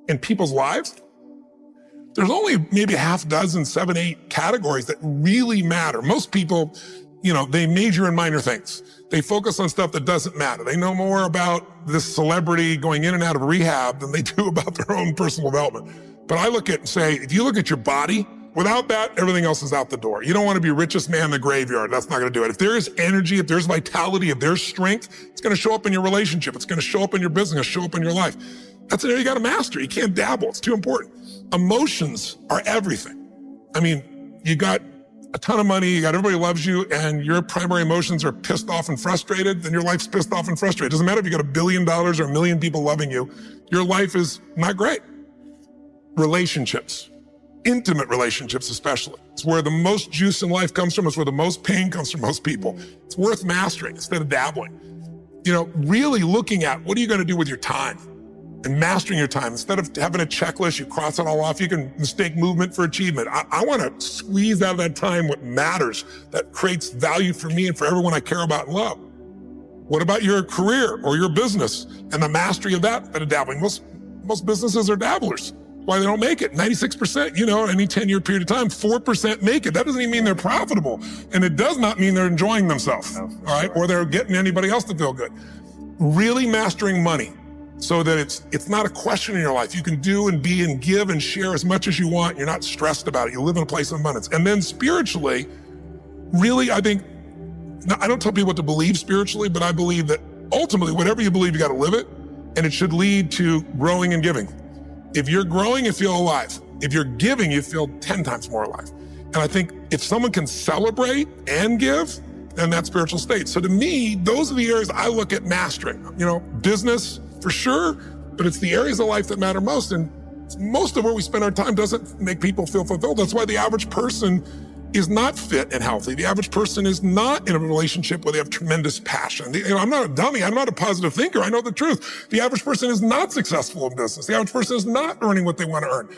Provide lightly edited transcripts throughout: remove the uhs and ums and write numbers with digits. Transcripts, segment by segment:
in people's lives, there's only maybe a half dozen, 7, 8 categories that really matter. Most people, they major in minor things. They focus on stuff that doesn't matter. They know more about this celebrity going in and out of rehab than they do about their own personal development. But I look at and say, if you look at your body, without that, everything else is out the door. You don't want to be richest man in the graveyard. That's not going to do it. If there is energy, if there's vitality, if there's strength, it's going to show up in your relationship. It's going to show up in your business, it's going to show up in your life. That's an area you got to master. You can't dabble. It's too important. Emotions are everything. I mean, you got a ton of money, you got everybody loves you, and your primary emotions are pissed off and frustrated, then your life's pissed off and frustrated. It doesn't matter if you got $1 billion or 1 million people loving you, your life is not great. Relationships, intimate relationships especially. It's where the most juice in life comes from. It's where the most pain comes from most people. It's worth mastering instead of dabbling. Really looking at what are you going to do with your time and mastering your time. Instead of having a checklist, you cross it all off. You can mistake movement for achievement. I want to squeeze out of that time what matters, that creates value for me and for everyone I care about and love. What about your career or your business and the mastery of that instead of dabbling? Most businesses are dabblers. Why they don't make it. 96%, any 10-year period of time, 4% make it. That doesn't even mean they're profitable. And it does not mean they're enjoying themselves, all right? Or they're getting anybody else to feel good. Really mastering money so that it's not a question in your life. You can do and be and give and share as much as you want. You're not stressed about it. You live in a place of abundance. And then spiritually, really, I think, I don't tell people what to believe spiritually, but I believe that ultimately, whatever you believe, you got to live it. And it should lead to growing and giving. If you're growing, you feel alive. If you're giving, you feel 10 times more alive. And I think if someone can celebrate and give, then that's spiritual state. So to me, those are the areas I look at mastering. Business for sure, but it's the areas of life that matter most. And most of where we spend our time doesn't make people feel fulfilled. That's why the average person is not fit and healthy. The average person is not in a relationship where they have tremendous passion. I'm not a dummy. I'm not a positive thinker. I know the truth. The average person is not successful in business. The average person is not earning what they want to earn.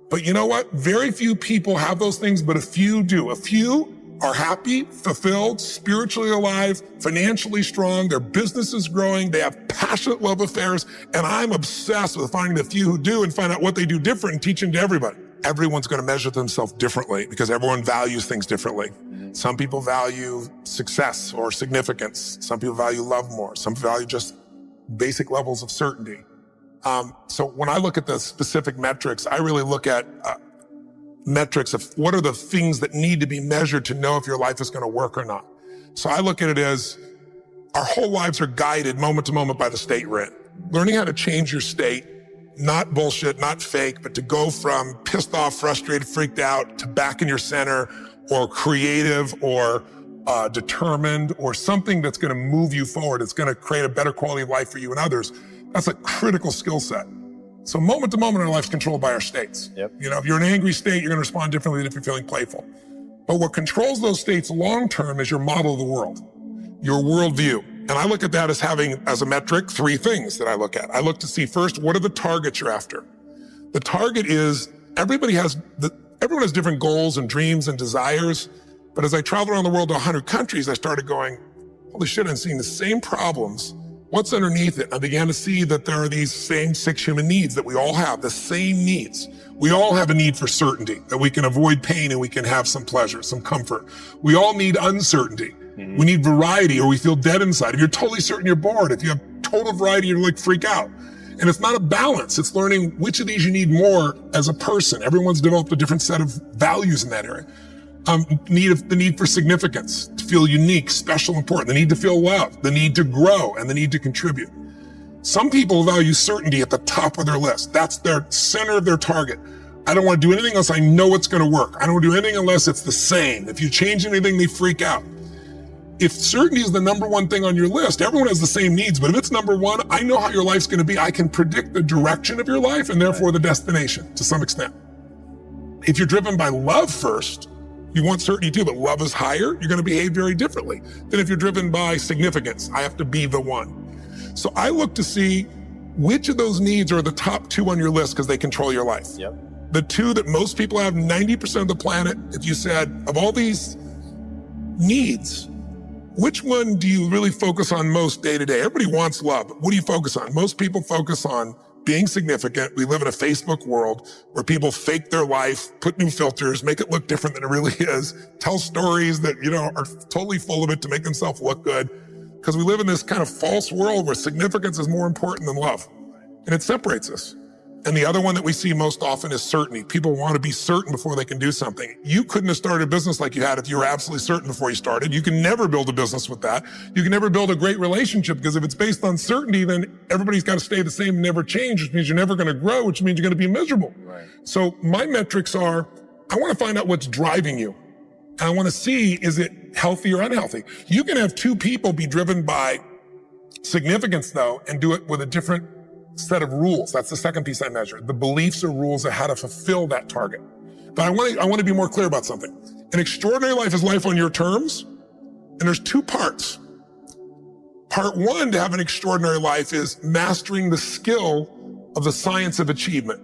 But you know what? Very few people have those things, but a few do. A few are happy, fulfilled, spiritually alive, financially strong. Their business is growing. They have passionate love affairs. And I'm obsessed with finding the few who do and find out what they do different and teaching to everybody. Everyone's going to measure themselves differently because everyone values things differently. Some people value success or significance. Some people value love more. Some value just basic levels of certainty. So when I look at the specific metrics, I really look at metrics of what are the things that need to be measured to know if your life is going to work or not. So I look at it as our whole lives are guided moment to moment by the state we're in. Learning how to change your state, not bullshit, not fake, but to go from pissed off, frustrated, freaked out to back in your center or creative or determined or something that's going to move you forward. It's going to create a better quality of life for you and others. That's a critical skill set. So moment to moment, our life's controlled by our states. Yep. If you're in an angry state, you're going to respond differently than if you're feeling playful. But what controls those states long-term is your model of the world, your worldview. And I look at that as having, as a metric, 3 things that I look at. I look to see first, what are the targets you're after? The target is, everyone has different goals and dreams and desires. But as I traveled around the world to 100 countries, I started going, holy shit, I'm seeing the same problems. What's underneath it? I began to see that there are these same 6 human needs that we all have, the same needs. We all have a need for certainty, that we can avoid pain and we can have some pleasure, some comfort. We all need uncertainty. We need variety or we feel dead inside. If you're totally certain, you're bored. If you have total variety, you're freak out. And it's not a balance. It's learning which of these you need more as a person. Everyone's developed a different set of values in that area. The need for significance, to feel unique, special, important. The need to feel loved, the need to grow, and the need to contribute. Some people value certainty at the top of their list. That's their center of their target. I don't want to do anything unless I know it's going to work. I don't want to do anything unless it's the same. If you change anything, they freak out. If certainty is the number one thing on your list, everyone has the same needs, but if it's number one, I know how your life's going to be. I can predict the direction of your life and therefore the destination to some extent. If you're driven by love first, you want certainty too, but love is higher, you're going to behave very differently than if you're driven by significance. I have to be the one. So I look to see which of those needs are the top 2 on your list because they control your life. Yep. The 2 that most people have, 90% of the planet, if you said, of all these needs, which one do you really focus on most day to day? Everybody wants love. What do you focus on? Most people focus on being significant. We live in a Facebook world where people fake their life, put new filters, make it look different than it really is, tell stories that, are totally full of it to make themselves look good. Because we live in this kind of false world where significance is more important than love. And it separates us. And the other one that we see most often is certainty. People want to be certain before they can do something. You couldn't have started a business like you had if you were absolutely certain before you started. You can never build a business with that. You can never build a great relationship, because if it's based on certainty, then everybody's got to stay the same and never change, which means you're never going to grow, which means you're going to be miserable. Right. So my metrics are, I want to find out what's driving you. And I want to see, is it healthy or unhealthy? You can have two people be driven by significance, though, and do it with a different set of rules. That's the second piece I measure. The beliefs or rules of how to fulfill that target. But I want to be more clear about something. An extraordinary life is life on your terms. And there's two parts. Part one to have an extraordinary life is mastering the skill of the science of achievement.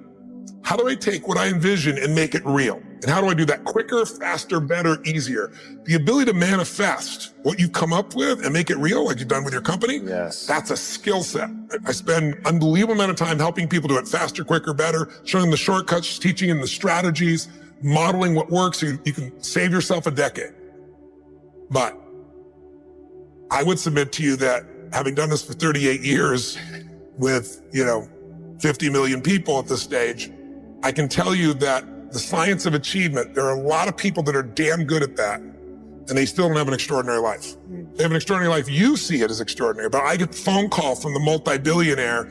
How do I take what I envision and make it real? And how do I do that quicker, faster, better, easier? The ability to manifest what you come up with and make it real, like you've done with your company, yes, that's a skill set. I spend an unbelievable amount of time helping people do it faster, quicker, better, showing them the shortcuts, teaching them the strategies, modeling what works so you can save yourself a decade. But I would submit to you that having done this for 38 years with, 50 million people at this stage, I can tell you that the science of achievement, there are a lot of people that are damn good at that, and they still don't have an extraordinary life. They have an extraordinary life. You see it as extraordinary, but I get a phone call from the multi-billionaire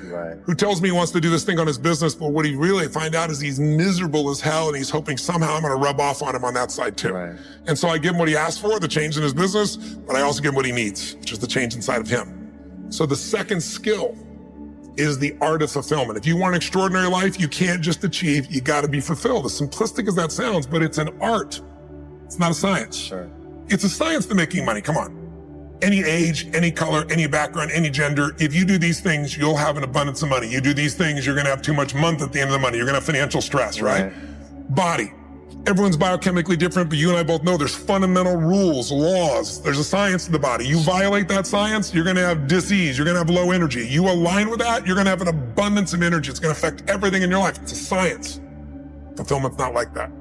who tells me he wants to do this thing on his business, but what he really find out is he's miserable as hell, and he's hoping somehow I'm going to rub off on him on that side too. Right. And so I give him what he asked for, the change in his business, but I also give him what he needs, which is the change inside of him. So the second skill is the art of fulfillment. If you want an extraordinary life, you can't just achieve, you got to be fulfilled. As simplistic as that sounds, but it's an art. It's not a science. Sure. It's a science to making money. Come on. Any age, any color, any background, any gender. If you do these things, you'll have an abundance of money. You do these things, you're going to have too much month at the end of the money. You're going to have financial stress, right? Body. Everyone's biochemically different, but you and I both know there's fundamental rules, laws. There's a science to the body. You violate that science, you're going to have disease. You're going to have low energy. You align with that, you're going to have an abundance of energy. It's going to affect everything in your life. It's a science. Fulfillment's not like that.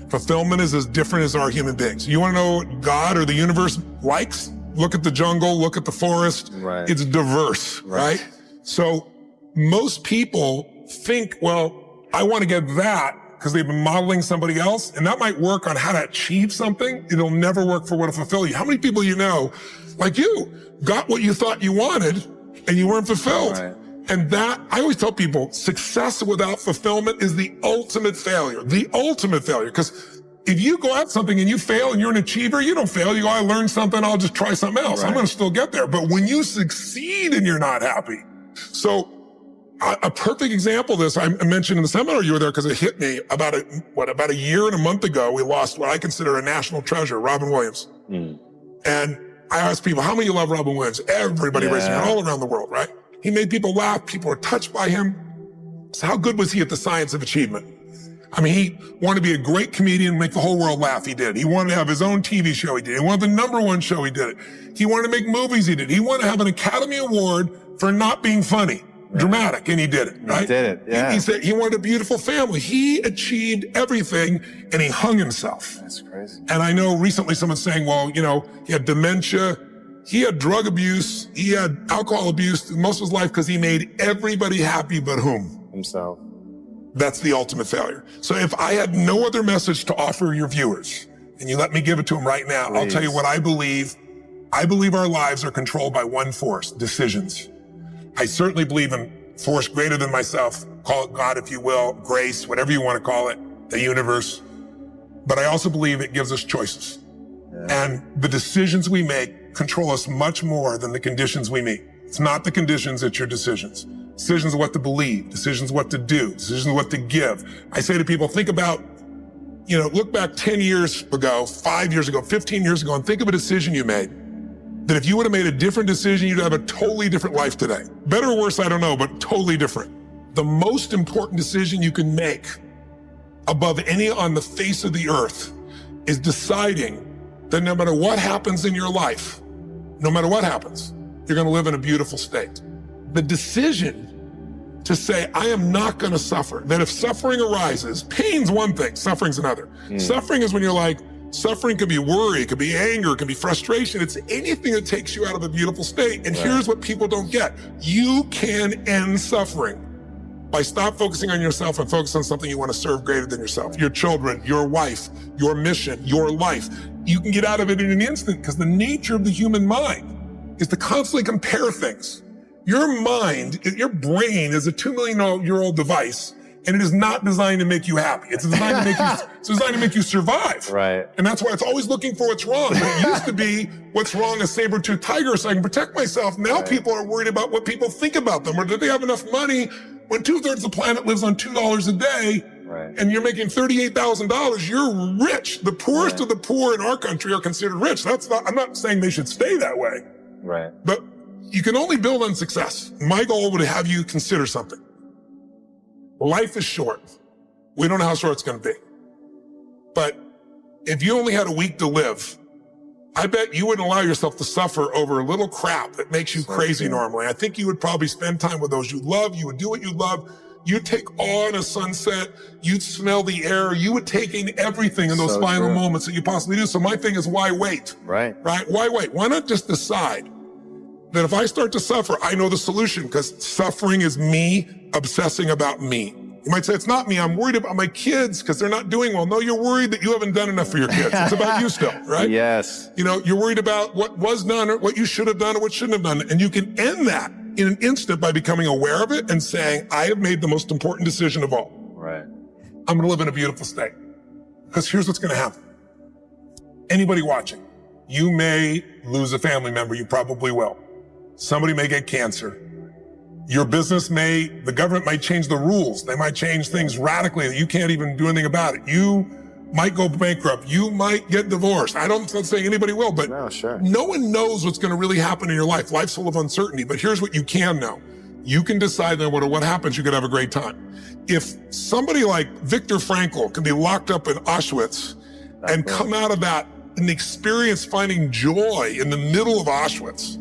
Fulfillment is as different as our human beings. You want to know what God or the universe likes? Look at the jungle, look at the forest. Right. It's diverse, right? So most people think, well, I want to get that because they've been modeling somebody else, and that might work on how to achieve something. It'll never work for what to fulfill you. How many people you know, like you, got what you thought you wanted and you weren't fulfilled? Right. And that, I always tell people, success without fulfillment is the ultimate failure. The ultimate failure. Because if you go at something and you fail and you're an achiever, you don't fail. You go, I learned something, I'll just try something else. I'm going to still get there. But when you succeed and you're not happy. So a perfect example of this, I mentioned in the seminar you were there because it hit me about a year and a month ago, we lost what I consider a national treasure, Robin Williams. And I asked people, how many of you love Robin Williams? Everybody raising their hand all around the world, right? He made people laugh. People were touched by him. So how good was he at the science of achievement? I mean, he wanted to be a great comedian, make the whole world laugh. He did. He wanted to have his own TV show. He did. He wanted the #1 show. He did it. He wanted to make movies. He did. He wanted to have an Academy Award for not being funny, dramatic, and he did it, right? He did it, yeah. He said he wanted a beautiful family. He achieved everything, and he hung himself. That's crazy. And I know recently someone's saying, well, he had dementia. He had drug abuse, he had alcohol abuse most of his life because he made everybody happy but whom? Himself. That's the ultimate failure. So if I had no other message to offer your viewers, and you let me give it to them right now, I'll tell you what I believe. I believe our lives are controlled by one force, decisions. I certainly believe in force greater than myself, call it God if you will, grace, whatever you want to call it, the universe. But I also believe it gives us choices. And the decisions we make control us much more than the conditions we meet. It's not the conditions, it's your decisions. Decisions of what to believe, decisions of what to do, decisions of what to give. I say to people, think about, look back 10 years ago, 5 years ago, 15 years ago, and think of a decision you made. That if you would have made a different decision, you'd have a totally different life today. Better or worse, I don't know, but totally different. The most important decision you can make above any on the face of the earth is deciding that no matter what happens in your life, no matter what happens, you're going to live in a beautiful state. The decision to say, I am not going to suffer. That if suffering arises, pain's one thing, suffering's another. Suffering is when you're like, suffering could be worry, it could be anger, it could be frustration. It's anything that takes you out of a beautiful state. And here's what people don't get. You can end suffering by stop focusing on yourself and focus on something you want to serve greater than yourself. Your children, your wife, your mission, your life. You can get out of it in an instant because the nature of the human mind is to constantly compare things. Your mind, your brain is a 2 million year old device, and it is not designed to make you happy. It's designed to make you survive. Right. And that's why it's always looking for what's wrong. But it used to be what's wrong, a saber-toothed tiger, so I can protect myself. Now people are worried about what people think about them, or do they have enough money when 2/3 of the planet lives on $2 a day, and you're making $38,000, you're rich. The poorest of the poor in our country are considered rich. I'm not saying they should stay that way. Right. But you can only build on success. My goal would have you consider something. Life is short. We don't know how short it's going to be. But if you only had a week to live, I bet you wouldn't allow yourself to suffer over a little crap that makes you crazy normally. I think you would probably spend time with those you love. You would do what you love. You'd take awe in a sunset. You'd smell the air. You would take in everything in those final moments that you possibly do. So my thing is, why wait? Right. Why wait? Why not just decide that if I start to suffer, I know the solution, because suffering is me obsessing about me. You might say, it's not me, I'm worried about my kids because they're not doing well. No, you're worried that you haven't done enough for your kids. It's about you still, right? Yes. You know, you're worried about what was done or what you should have done or what shouldn't have done. And you can end that in an instant by becoming aware of it and saying, I have made the most important decision of all. Right. I'm going to live in a beautiful state. Because here's what's going to happen. Anybody watching, you may lose a family member, you probably will. Somebody may get cancer. Your business the government might change the rules. They might change things radically that you can't even do anything about it. You might go bankrupt. You might get divorced. I'm not saying anybody will, but no one knows what's going to really happen in your life. Life's full of uncertainty, but here's what you can know. You can decide that no matter what happens, you could have a great time. If somebody like Viktor Frankl can be locked up in Auschwitz and come out of that and experience finding joy in the middle of Auschwitz,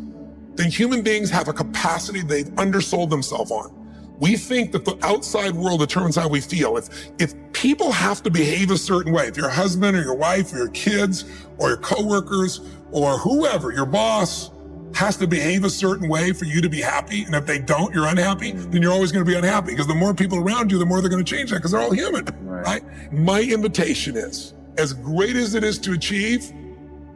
then human beings have a capacity they've undersold themselves on. We think that the outside world determines how we feel. If people have to behave a certain way, if your husband or your wife or your kids or your coworkers or whoever, your boss, has to behave a certain way for you to be happy, and if they don't, you're unhappy, then you're always going to be unhappy, because the more people around you, the more they're going to change that, because they're all human, right? My invitation is, as great as it is to achieve,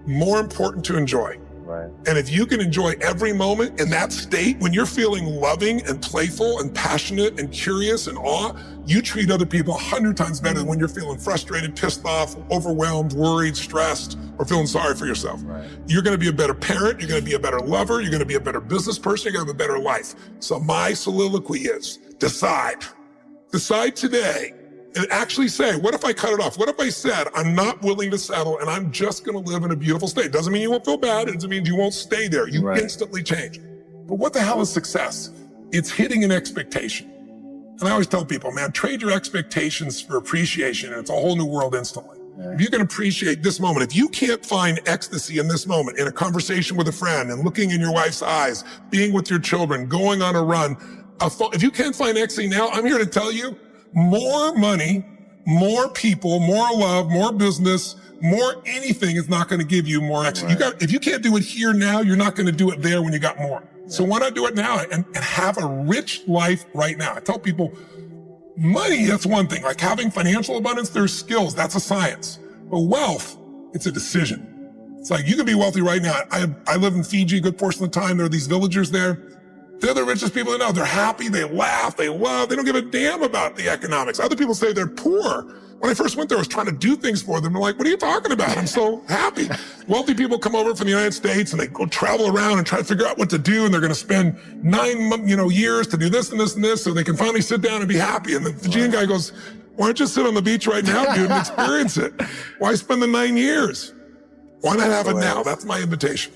more important to enjoy. Right. And if you can enjoy every moment in that state, when you're feeling loving and playful and passionate and curious and awe, you treat other people 100 times better than when you're feeling frustrated, pissed off, overwhelmed, worried, stressed, or feeling sorry for yourself. Right. You're going to be a better parent. You're going to be a better lover. You're going to be a better business person. You're going to have a better life. So my soliloquy is, decide. Decide today. And actually say, what if I cut it off? What if I said, I'm not willing to settle and I'm just going to live in a beautiful state? Doesn't mean you won't feel bad. It doesn't mean you won't stay there. You instantly change. But what the hell is success? It's hitting an expectation. And I always tell people, man, trade your expectations for appreciation, and it's a whole new world instantly. If you can appreciate this moment, if you can't find ecstasy in this moment, in a conversation with a friend and looking in your wife's eyes, being with your children, going on a run, if you can't find ecstasy now, I'm here to tell you, more money, more people, more love, more business, more anything is not going to give you more ecstasy. If you can't do it here now, you're not going to do it there when you got more. So why not do it now and have a rich life right now? I tell people, money, that's one thing. Like having financial abundance, there's skills. That's a science. But wealth, it's a decision. It's like you can be wealthy right now. I live in Fiji a good portion of the time. There are these villagers there. They're the richest people I know. They're happy, they laugh, they love, they don't give a damn about the economics. Other people say they're poor. When I first went there, I was trying to do things for them. They're like, what are you talking about? I'm so happy. Wealthy people come over from the United States and they go travel around and try to figure out what to do. And they're going to spend 9 years to do this and this and this so they can finally sit down and be happy. And the Fijian guy goes, why don't you sit on the beach right now, dude, and experience it? Why spend the 9 years? Why not have it now? That's my invitation.